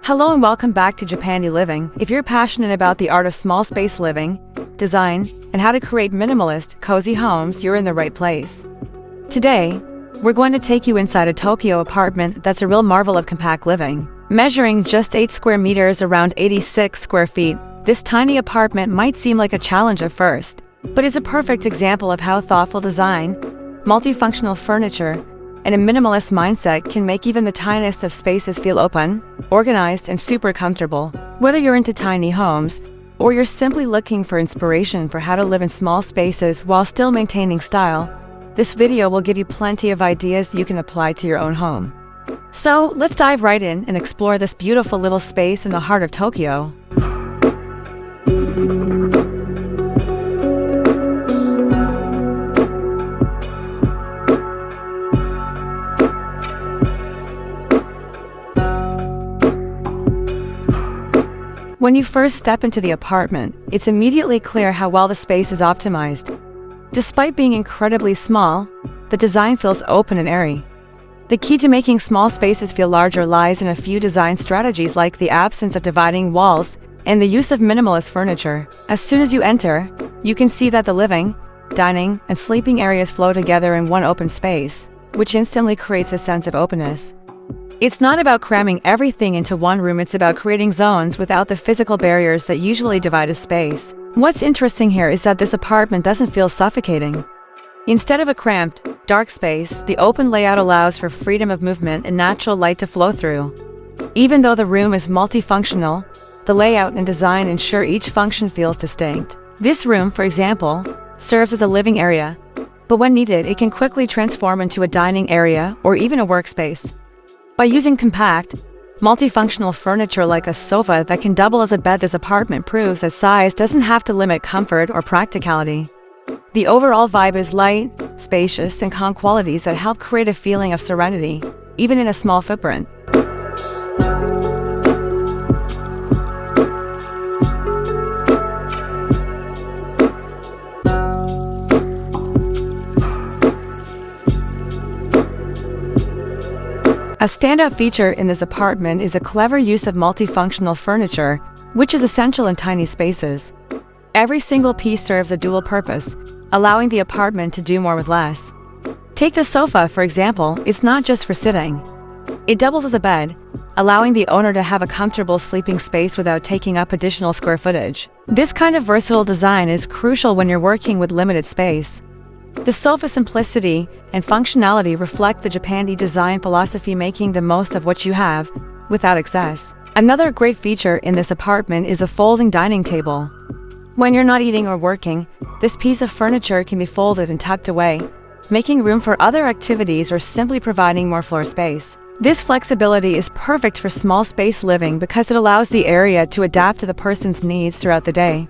Hello and welcome back to Japandi Living. If you're passionate about the art of small space living, design, and how to create minimalist, cozy homes, you're in the right place. Today, we're going to take you inside a Tokyo apartment that's a real marvel of compact living. Measuring just 8 square meters around 86 square feet, this tiny apartment might seem like a challenge at first, but is a perfect example of how thoughtful design, multifunctional furniture, and a minimalist mindset can make even the tiniest of spaces feel open, organized, and super comfortable. Whether you're into tiny homes, or you're simply looking for inspiration for how to live in small spaces while still maintaining style, this video will give you plenty of ideas you can apply to your own home. So, let's dive right in and explore this beautiful little space in the heart of Tokyo. When you first step into the apartment, it's immediately clear how well the space is optimized. Despite being incredibly small, the design feels open and airy. The key to making small spaces feel larger lies in a few design strategies like the absence of dividing walls and the use of minimalist furniture. As soon as you enter, you can see that the living, dining, and sleeping areas flow together in one open space, which instantly creates a sense of openness. It's not about cramming everything into one room, it's about creating zones without the physical barriers that usually divide a space. What's interesting here is that this apartment doesn't feel suffocating. Instead of a cramped, dark space, the open layout allows for freedom of movement and natural light to flow through. Even though the room is multifunctional, the layout and design ensure each function feels distinct. This room, for example, serves as a living area, but when needed, it can quickly transform into a dining area or even a workspace. By using compact, multifunctional furniture like a sofa that can double as a bed, this apartment proves that size doesn't have to limit comfort or practicality. The overall vibe is light, spacious, and calm qualities that help create a feeling of serenity, even in a small footprint. A standout feature in this apartment is a clever use of multifunctional furniture, which is essential in tiny spaces. Every single piece serves a dual purpose, allowing the apartment to do more with less. Take the sofa, for example. It's not just for sitting. It doubles as a bed, allowing the owner to have a comfortable sleeping space without taking up additional square footage. This kind of versatile design is crucial when you're working with limited space. The sofa's simplicity and functionality reflect the Japandi design philosophy, making the most of what you have, without excess. Another great feature in this apartment is a folding dining table. When you're not eating or working, this piece of furniture can be folded and tucked away, making room for other activities or simply providing more floor space. This flexibility is perfect for small space living because it allows the area to adapt to the person's needs throughout the day.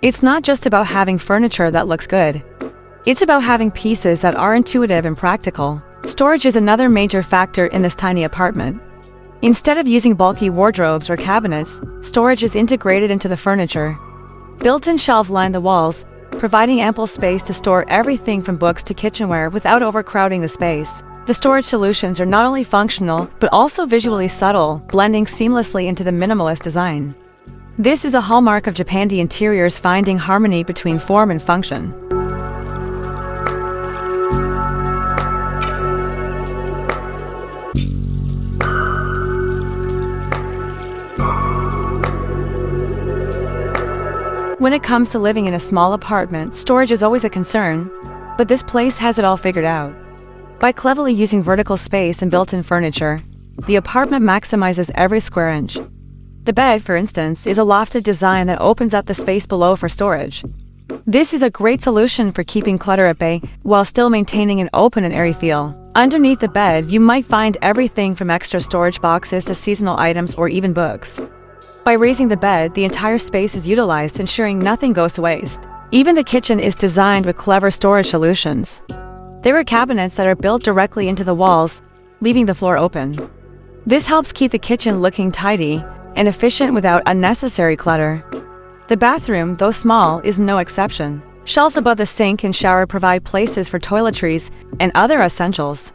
It's not just about having furniture that looks good. It's about having pieces that are intuitive and practical. Storage is another major factor in this tiny apartment. Instead of using bulky wardrobes or cabinets, storage is integrated into the furniture. Built-in shelves line the walls, providing ample space to store everything from books to kitchenware without overcrowding the space. The storage solutions are not only functional, but also visually subtle, blending seamlessly into the minimalist design. This is a hallmark of Japandi interiors, finding harmony between form and function. When it comes to living in a small apartment, storage is always a concern, but this place has it all figured out. By cleverly using vertical space and built-in furniture, the apartment maximizes every square inch. The bed, for instance, is a lofted design that opens up the space below for storage. This is a great solution for keeping clutter at bay while still maintaining an open and airy feel. Underneath the bed, you might find everything from extra storage boxes to seasonal items or even books. By raising the bed, the entire space is utilized, ensuring nothing goes to waste. Even the kitchen is designed with clever storage solutions. There are cabinets that are built directly into the walls, leaving the floor open. This helps keep the kitchen looking tidy and efficient without unnecessary clutter. The bathroom, though small, is no exception. Shelves above the sink and shower provide places for toiletries and other essentials.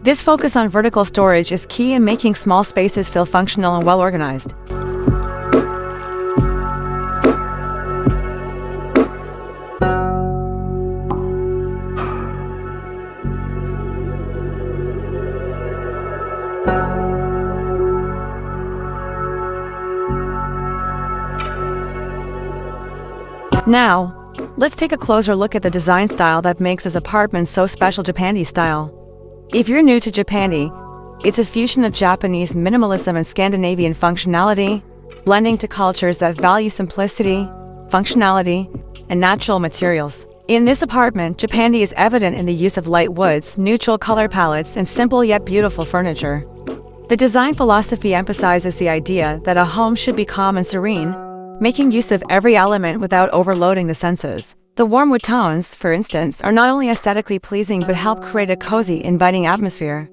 This focus on vertical storage is key in making small spaces feel functional and well-organized. Now, let's take a closer look at the design style that makes this apartment so special: Japandi style. If you're new to Japandi, it's a fusion of Japanese minimalism and Scandinavian functionality, blending to cultures that value simplicity, functionality, and natural materials. In this apartment, Japandi is evident in the use of light woods, neutral color palettes, and simple yet beautiful furniture. The design philosophy emphasizes the idea that a home should be calm and serene, making use of every element without overloading the senses. The warm wood tones, for instance, are not only aesthetically pleasing but help create a cozy, inviting atmosphere.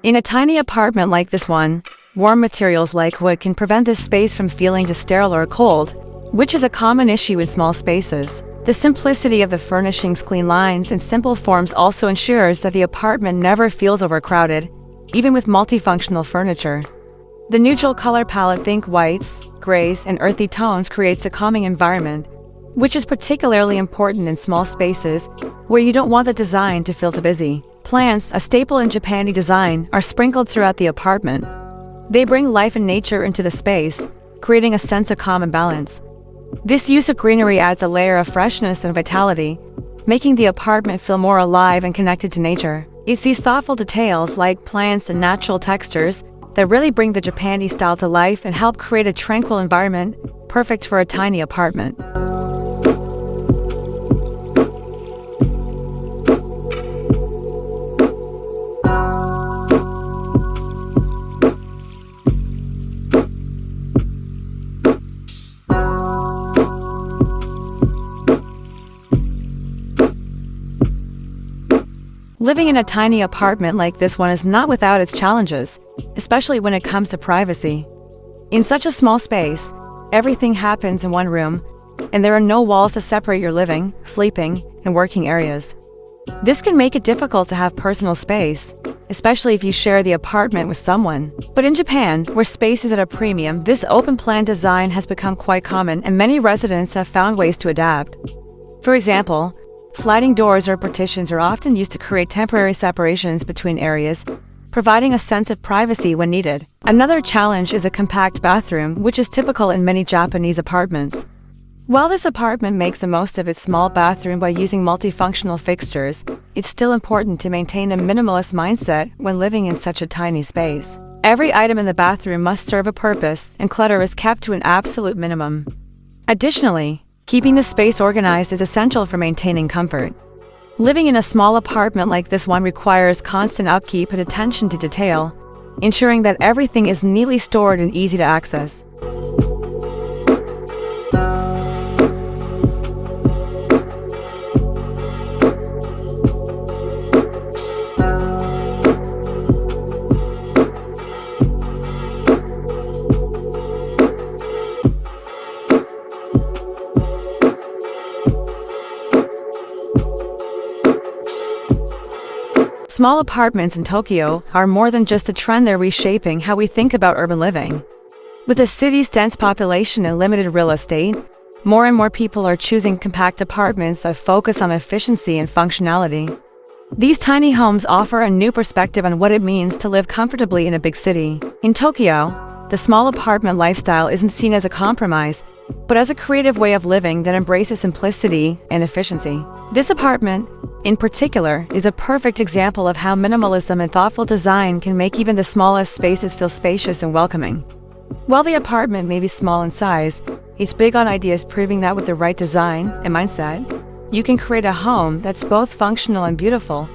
In a tiny apartment like this one, warm materials like wood can prevent this space from feeling too sterile or cold, which is a common issue in small spaces. The simplicity of the furnishings, clean lines, and simple forms also ensures that the apartment never feels overcrowded, even with multifunctional furniture. The neutral color palette, think whites, grays, and earthy tones, creates a calming environment, which is particularly important in small spaces where you don't want the design to feel too busy. Plants, a staple in Japandi design, are sprinkled throughout the apartment. They bring life and nature into the space, creating a sense of calm and balance. This use of greenery adds a layer of freshness and vitality, making the apartment feel more alive and connected to nature. It's these thoughtful details like plants and natural textures that really bring the Japandi style to life and help create a tranquil environment, perfect for a tiny apartment. Living in a tiny apartment like this one is not without its challenges, especially when it comes to privacy. In such a small space, everything happens in one room, and there are no walls to separate your living, sleeping, and working areas. This can make it difficult to have personal space, especially if you share the apartment with someone. But in Japan, where space is at a premium, this open-plan design has become quite common, and many residents have found ways to adapt. For example, sliding doors or partitions are often used to create temporary separations between areas, providing a sense of privacy when needed. Another challenge is a compact bathroom, which is typical in many Japanese apartments. While this apartment makes the most of its small bathroom by using multifunctional fixtures, it's still important to maintain a minimalist mindset when living in such a tiny space. Every item in the bathroom must serve a purpose, and clutter is kept to an absolute minimum. Additionally, keeping the space organized is essential for maintaining comfort. Living in a small apartment like this one requires constant upkeep and attention to detail, ensuring that everything is neatly stored and easy to access. Small apartments in Tokyo are more than just a trend, they're reshaping how we think about urban living. With the city's dense population and limited real estate, more and more people are choosing compact apartments that focus on efficiency and functionality. These tiny homes offer a new perspective on what it means to live comfortably in a big city. In Tokyo, the small apartment lifestyle isn't seen as a compromise, but as a creative way of living that embraces simplicity and efficiency. This apartment, in particular, is a perfect example of how minimalism and thoughtful design can make even the smallest spaces feel spacious and welcoming. While the apartment may be small in size, it's big on ideas, proving that with the right design and mindset, you can create a home that's both functional and beautiful,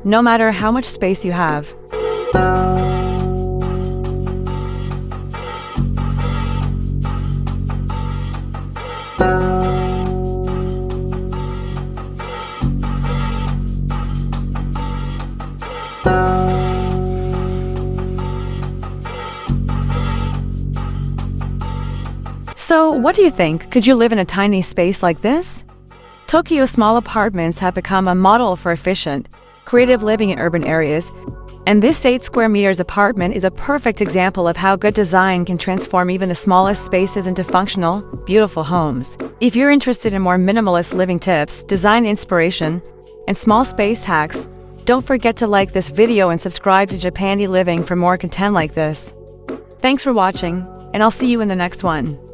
no matter how much space you have. So, what do you think? Could you live in a tiny space like this? Tokyo's small apartments have become a model for efficient, creative living in urban areas, And this 8 square meters apartment is a perfect example of how good design can transform even the smallest spaces into functional, beautiful homes. If you're interested in more minimalist living tips, design inspiration, and small space hacks, don't forget to like this video and subscribe to Japandi Living for more content like this. Thanks for watching, and I'll see you in the next one.